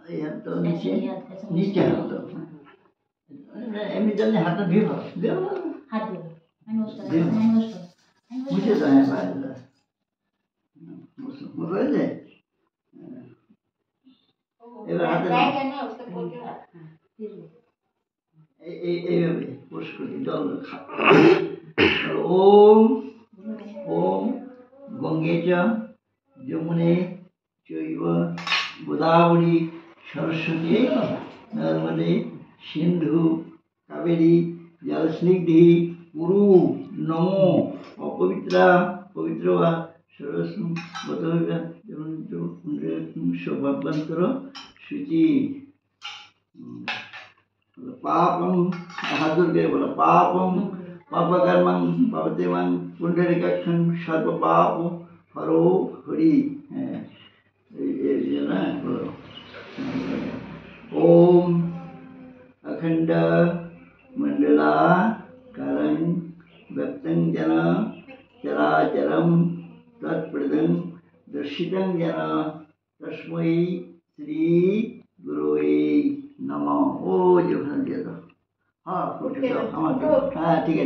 এই হাত তো নিচে নিচে হাত তো এমনি জানলে হাতটা ধুয়ে ভালো হাত ধুয়ে মুছে তো হ্যাঁ বাইরে মুছে হয়েছে এবার হাতে এইভাবে পুষ্কর জল ওম ওম গঙ্গে চ যমুনে চৈব গোদাবরী সরস্বতী নর্মদে সিন্ধু কাবেরী জলস্নিগ্ধি কুরু নমো অপবিত্রা পবিত্র বা সরস্বতী সৌভাগ্যন্তর শুচি पापम हाथुर के बोला पापम पापकर्मं पापदेवं पुंडरीकाक्षं सर्व पाप हरो हरि ये ना ओम अखंड मंडला करं व्यक्तं जन चराचरं तत्प्रदं दर्शितं जन तस्मै श्री गुरुवे नमः ओ जो भर दिया था हाँ फोटो दो हमारे हाँ ठीक है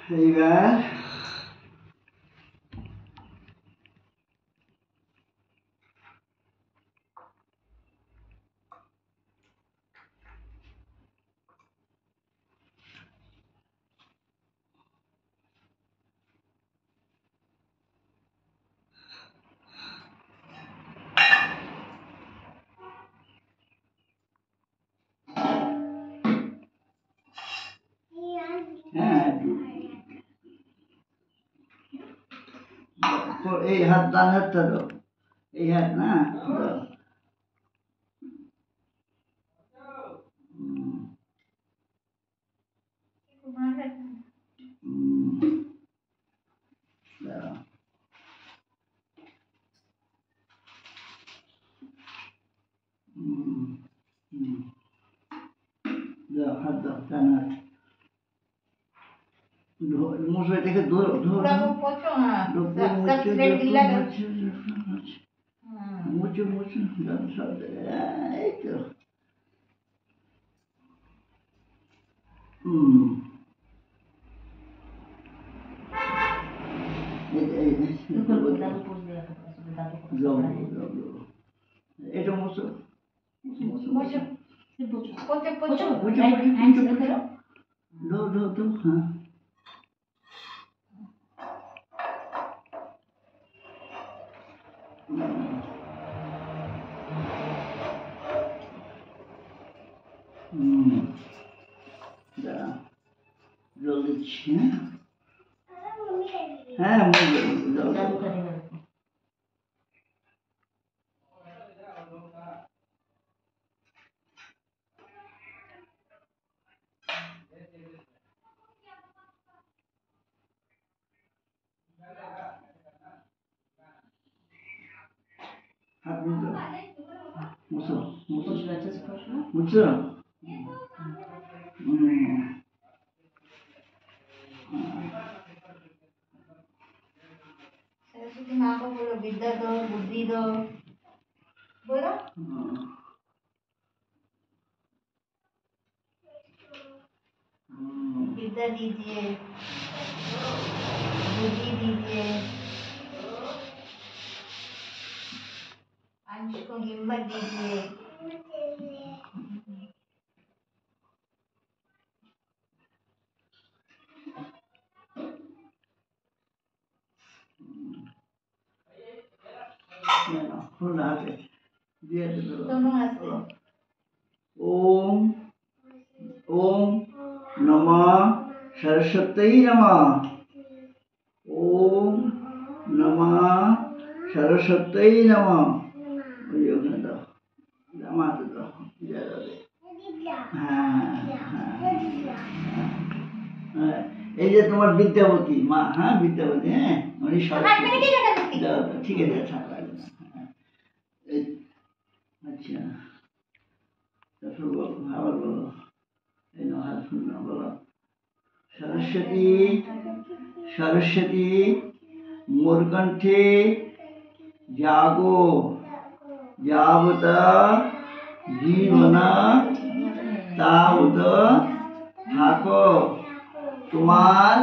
ठीक है এই হাত ডান হাতটা দাও এই হাত না দাও দাও হাত দাও ডান হাত मुझे देखे दो पूरा को पोछो हां सब स्लेट गिल्ला कर मुझे दम सब एक এটা মুছো पोछो पोछो पोछो हैंड्स करो दो हाँ জল দিচ্ছি হ্যাঁ জল হাত মুছো মুছো सरस्वती माँ को बोलो विद्या दो बुद्धि दो बोलो विद्या दीजिए बुद्धि दीजिए अंश को हिम्मत दीजिए ओम ओम नमः सरस्वती नमः ओम नमः सरस्वती नमः এই যে তোমার বিদ্যাবতী মা হ্যাঁ বিদ্যাবতী হ্যাঁ উনি সরস্বতী ঠিক আছে আচ্ছা তারপর বলো আবার বলো এই না হাত শুনলাম বলো सरस्वती सरस्वती मोर कंठे जागो যাবত জীবন তাবত থাকো তোমার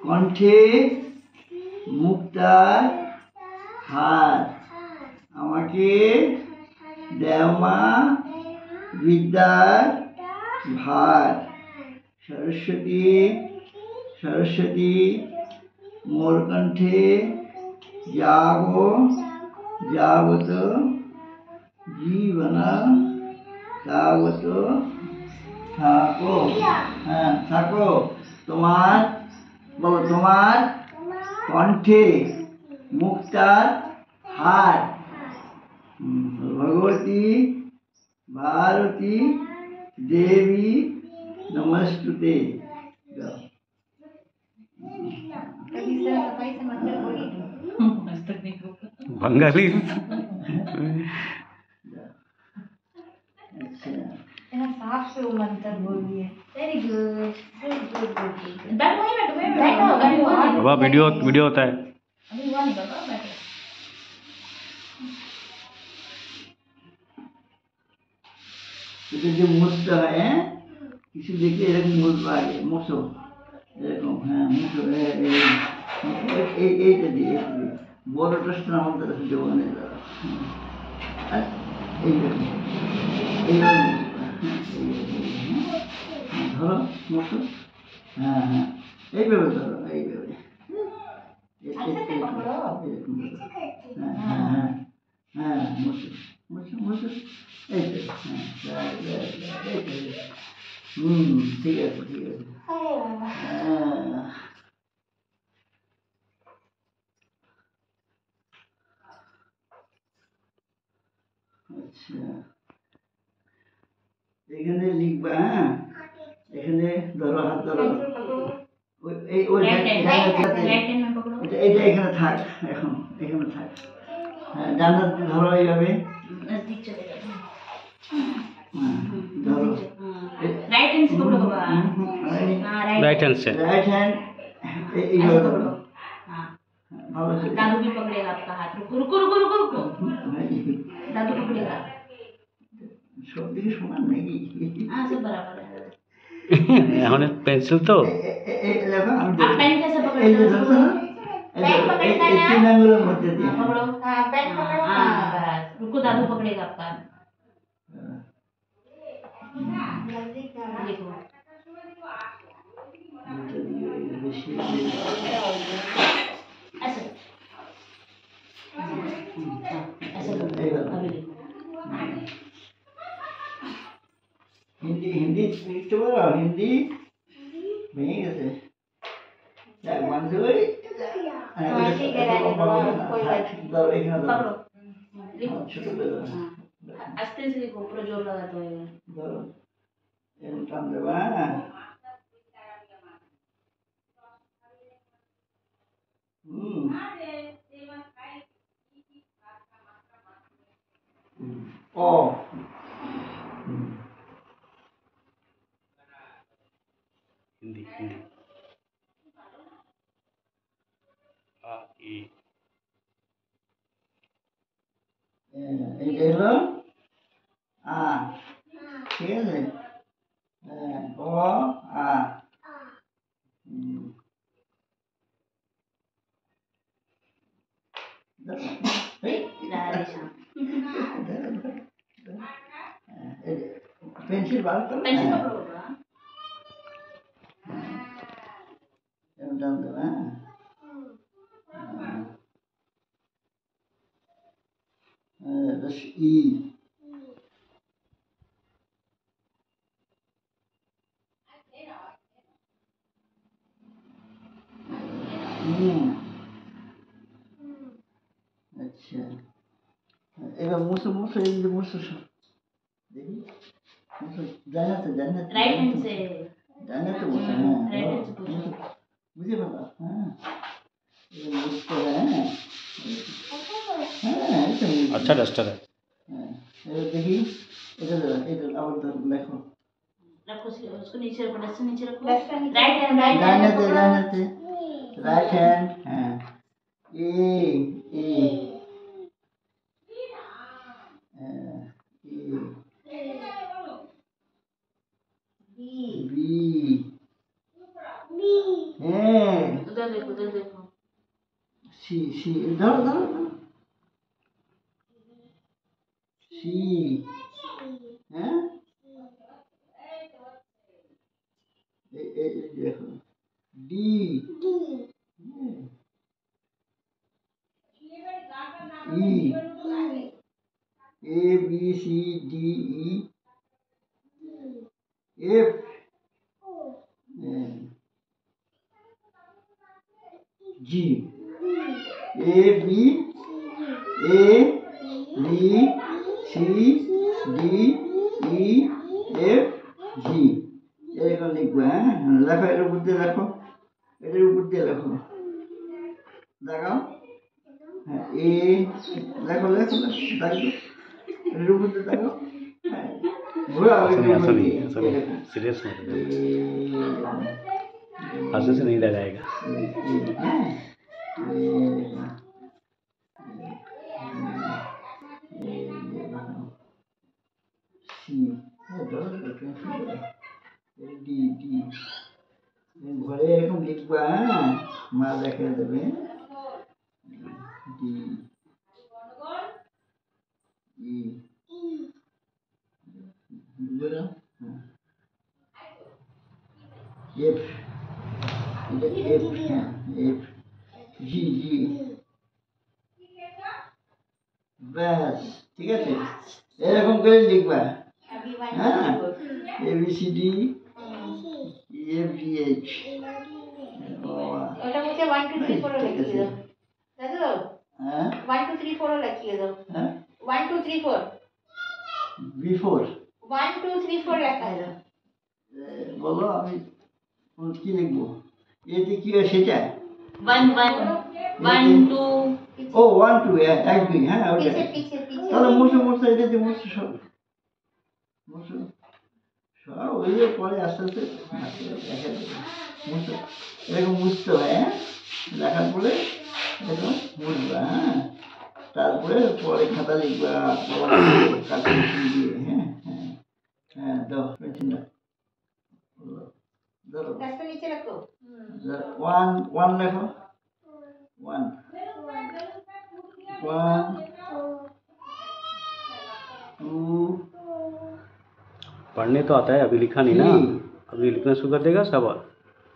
কণ্ঠে মুক্তার হার আমাকে দেও মা বিদ্যার ভার সরস্বতী সরস্বতী মোর কণ্ঠে জাগো যাবত জীবন তাবত থাকো হ্যাঁ থাকো তোমার বলো তোমার কণ্ঠে মুক্তার হার भगवती भारती देवी नमस्तुते बंगाली साफ से मंत्र बोलिए वेरी गुड गुड गुड बैठो बैठो बाबा वीडियो वीडियो होता है अभी हुआ नहीं बाबा बैठो এটা যে মুছতে হয় হ্যাঁ কিছু দেখে এরকম মুছবো আগে মুছো এরকম হ্যাঁ মুছো এইটা দিয়ে বড়টা স্নানটা দেবো না এইরকম এইভাবে ধরো মুছো হ্যাঁ হ্যাঁ এইভাবে ধরো এইভাবে হ্যাঁ হ্যাঁ হ্যাঁ হ্যাঁ মুছো মুছো মুছো এই তো হ্যাঁ ঠিক আছে ঠিক আছে আচ্ছা এখানে লিখবা হ্যাঁ এখানে ধরো হাত ধরো এইটা এখানে থাক এখন এখানে থাক হ্যাঁ জান্নাত ধরো এইভাবে ধরো राइट हैंड से पकड़ो बाबा राइट हैंड से राइट हैंड এইভাবে ধরো हाँ ভালো করে दादू भी पकड़ेगा आपका हाथ रुको रुको रुको रुको रुको दादू पकड़ेगा সব দিকে সমান নাকি हाँ सब बराबर है এখন পেন্সিল তো দেখো আমি आप पेन कैसे এই पकड़ते যে हो ধরছো না पेन पकड़ता है তিন ना আঙ্গুলের মধ্যে দিয়ে पकड़ो हाँ पेन पकड़ो हाँ बस रुको दादू पकड़ेगा आपका देखो ऐसे ऐसे अभी देखो हिंदी हिंदी लिखते बोलो हिंदी भैया कैसे क्या मंजूरी हाँ ठीक है रहने दो कोई बात नहीं दो एक ना दो पकड़ो लिखो छोटे पे दो हाँ आस्ते से लिखो पूरा जोर लगा तो है दो एक काम दे बा ओ हिंदी हिंदी आ ई ये हलो आ ठीक है ओ आ राधे श्याम पेंसिल बाल कर पेंसिल पकड़ो बाबा डाल दो बस ई अच्छा এবার মুছো মুছো এই যে মুছো দেখি মুছো জান্নাত জান্নাত राइट हैंड से জান্নাত মুছো राइट हैंड से पूछो मुझे पता हाँ ये मुझको है हाँ ऐसे अच्छा डस्टर है हाँ ये देखिए इधर अब देखो रखो उसको नीचे रखो डस्ट नीचे रखो राइट हैंड जाने दे রাইট হ্যান্ড, হ্যাঁ, এ এ হ্যাঁ, এ বি বি হ্যাঁ, उधर देखो সি সি ধরো ধরো ধরো। সি হ্যাঁ, এই দেখো D E A B C D E F G A B C D E F G এরকম লিখবো। হ্যাঁ লেখো, এটার উপর দিয়ে লেখো, এটার উপর দিয়ে লেখো, দেখাও। হ্যাঁ এ লেখো লেখো লেখো, দেখো এটার উপর দিয়ে দেখো। হ্যাঁ ঘোরাও এটার উপর দিয়ে, এরকম। सीरियस मत हो, हंसने से नहीं लगाएगा। ঘরে এরকম লিখবা, হ্যাঁ মা দেখে দেবে। ডি ই এফ, এটা এফ, হ্যাঁ এফ জি জি, ব্যাস ঠিক আছে, এরকম করে লিখবা। अभी वन হ্যাঁ A B C D F G H, ওটা মুঝে 1 2 3 4 লিখিয়ে দাও দাদু, হ্যাঁ 1 2 3 4 লিখিয়ে দাও। হ্যাঁ 1 2 3 4 বিফোর 1 2 3 4 লেখা দাও। বলো, আমি কি লিখবো, এতে কি হয় সেটা? 1 1 1 2 ও 1 2 এক দুই, হ্যাঁ ওটা। पीछे তাহলে মুছে মুছে এটা দিয়ে মুছে সব মুছে সব, ওই যে পরে আস্তে আস্তে দেখা যাবে। মুছে এরকম মুছতে হয়, হ্যাঁ লেখার পরে এরকম মুছবা, হ্যাঁ তারপরে পরে খাতা লিখবা কাগজ দিয়ে। হ্যাঁ হ্যাঁ হ্যাঁ দাও পেন্সিলটা ধরো, রাস্তা নিচে রাখো। 1 1 লেখো, 1 1 2 पढ़ने तो आता है, अभी लिखा नहीं ना, 3 अभी लिखना शुरू कर देगा सब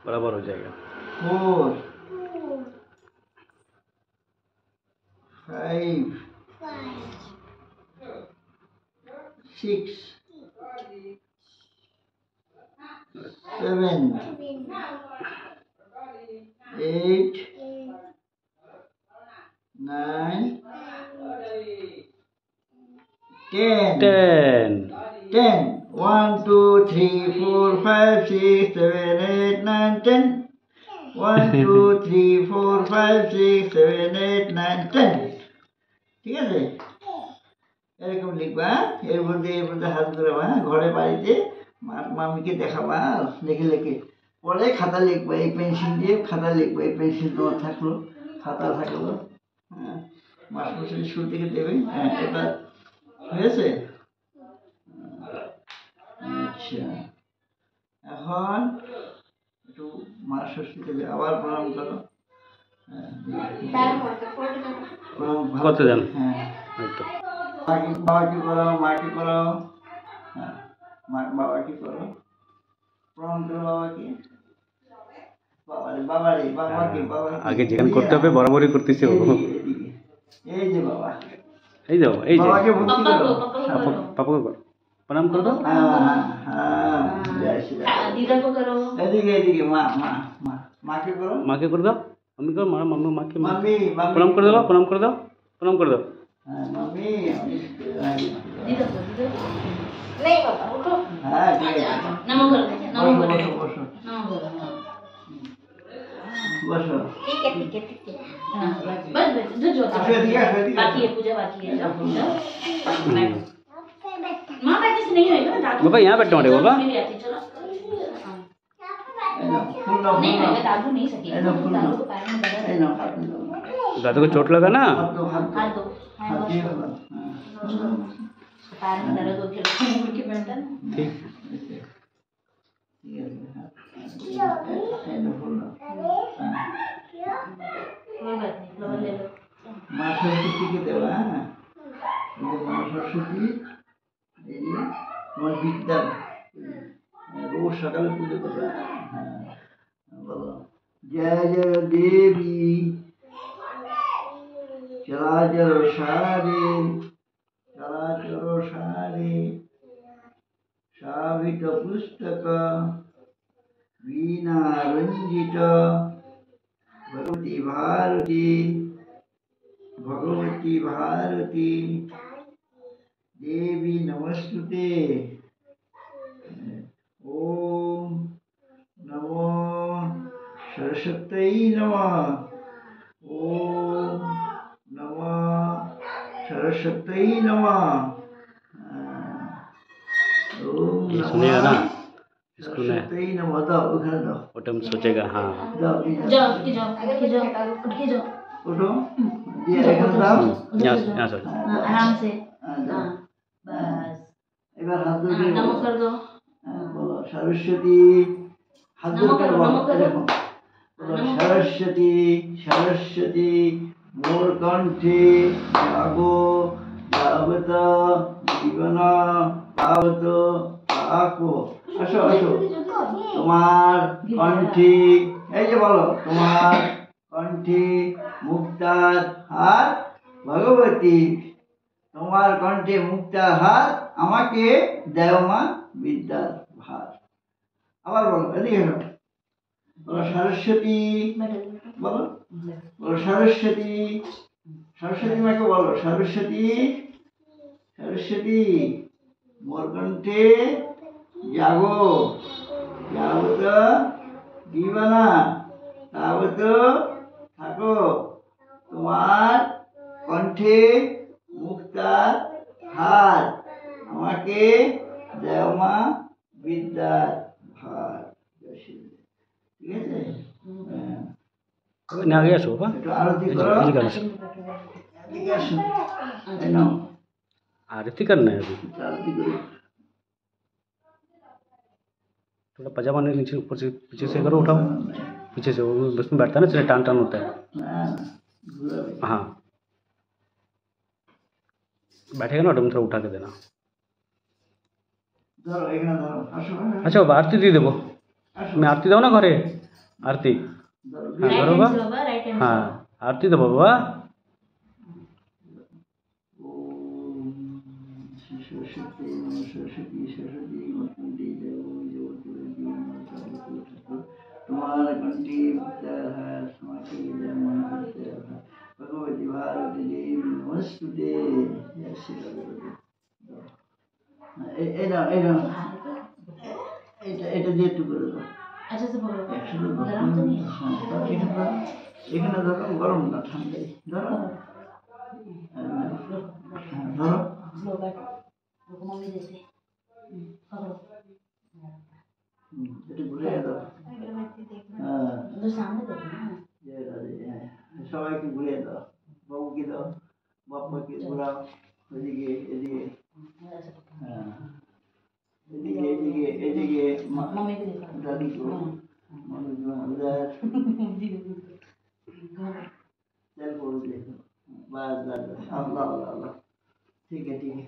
बराबर हो जाएगा। 4 5 6 7 8 9 10 10 10 1 2 3 4 5 6 7 8 9 10 1 2 3 4 5 6 7 8 9 10 ঠিক আছে, এরকম লিখবা। এর মধ্যে হাত ধরাবা, ঘরে বাড়িতে মামিকে দেখাবা, লিখে লিখে পরে খাতা লিখবা। এই পেন্সিল দিয়ে খাতা লিখবা, এই পেন্সিল তোমার থাকলো, খাতা থাকলো। হ্যাঁ মাস্টার শুরু থেকে দেবে। হ্যাঁ এটা হয়েছে। আচ্ছা এখন একটু মা ষষ্ঠীতে আবার প্রণাম করো। প্রণাম ভালো কত জান? হ্যাঁ এই তো বাবাকে করো, মাকে করো, হ্যাঁ বাবাকে করো, প্রণাম করো বাবাকে, বাবাকে আগে যেখানে করতে হবে বরাবরই করতেছে ও। এই যে বাবা, এই যাও, এই যে বাবাকে ভক্তি করো, पापा को करो, प्रणाम कर दो। दीदा को करो, এদিকে এদিকে মা মা মা মাকে করো, माँ के कर दो, मम्मी को माँ मम्मी माँ के মাম্মি মাম্মি प्रणाम कर दो, प्रणाम कर दो, प्रणाम कर दो। হ্যাঁ মাম্মি दीदा को नहीं बाबा उठो, হ্যাঁ ঠিক আছে, नमो करो, नमो বসো करो, বসো नमो करो। বসো। ठीक है हाँ बस जो जो আসো এদিকে, আসো এদিকে। बाकी है पूजा बाकी है जाओ बैठो। माँ बैठने से नहीं होएगा ना, दादू बाबा यहाँ बैठना पड़ेगा बाबा। भी आती, चलो ना फूल ना नहीं मैं दादू नहीं सकी दादू को पैर में दर्द है ना हाथ में दादू को चोट लगा ना? हाथ दो हाथ दो हाथ ये वाला पैर में दर्द हो के मुड़ के बैठा ना ठीक है ना फूल ना कोई बात नहीं फ्लावर ले लो माँ सरस्वती के देवा ये माँ सरस्वती ये তোমার বিদ্যা রোজ সকালে পুজো করবে বলো জয় জয় দেবী চরাচর সারে সাবিত পুস্তক বীণা রঞ্জিত ভগবতী भारती देवी नमस्तुते ओम नमो सरस्वती नमः ओम नमो सरस्वती नमः ओम ये सुनेगा ना स्कूल में सरस्वती नमः दो उधर दो वो टाइम सोचेगा हाँ जाओ जाओ उठ के जाओ उठो ये इधर जाओ यहाँ से आराम से जाओ बस এবার হাত ধরে नमो कर दो বলো সরস্বতী হাত ধরে বলো দেখো বলো সরস্বতী সরস্বতী মোর কণ্ঠে জাগো যাবত জীবন পাবত পাকো আসো আসো তোমার কণ্ঠে এই যে বলো তোমার কণ্ঠে মুক্তার হাত ভগবতী তোমার কণ্ঠে মুক্তার হাত আমাকে দেও মা বিদ্যার ভার আবার বলো এদিকে এসো বলো সরস্বতী বলো বলো সরস্বতী সরস্বতী মাকে বলো সরস্বতী সরস্বতী মোর কণ্ঠে জাগো যাবত দিবানা তাবত থাকো তোমার কণ্ঠে মুক্তার হাত আমাকে দেও মা বিদ্যার ভার ঠিক আছে ना गया शो একটু আরতি করো এদিকে আসো এই নাও आरती करना है अभी একটু আরতি করো थोड़ा पजामा नहीं नीचे ऊपर से पीछे से करो उठाओ पीछे से वो बस में बैठता है ना इसलिए टान टान होता है ঘুরাবে हाँ बैठेगा ना थोड़ा उठा के देना ধরো এখানে ধরো আসো अच्छा अब आरती दी देबो আসো मैं आरती दो ना घरे आरती ধরো हाँ राइट करो हैंड बा से बाबा राइट हैंड हाँ आरती दो बाबा ओम सरस्वती नमः सरस्वती सरस्वती मत्ती देव तुम्हारा कंठी मुक्तार है समाधि जय महाविद्या भगवती भारती देवी नमस्तुते ऐसे এটা এটা এটা এটা দিয়ে একটু করে দাও अच्छा से बोलो একসাথে गरम तो नहीं है এখানে ধরো গরম না ঠান্ডাই ধরো ধরো लो बैठो रुको मम्मी जैसे पकड़ो একটু ঘুরে দাও হ্যাঁ उधर सामने देखो ना জয় রাধে হ্যাঁ সবাইকে ঘুরে দাও বাবুকে দাও বাপ্পাকে ঘুরাও এদিকে এদিকে ऐसे पकड़ो হ্যাঁ এদিকে এদিকে এদিকে मम्मी को देखो दादी को मम्मी को उधर चल बोल देखो बस बस अल्लाह अल्लाह अल्लाह ठीक है ठीक है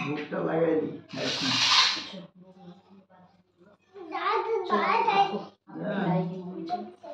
भूखटा लगाई दी चलो, खाओ। खिलाएगी मम्मी, चलो।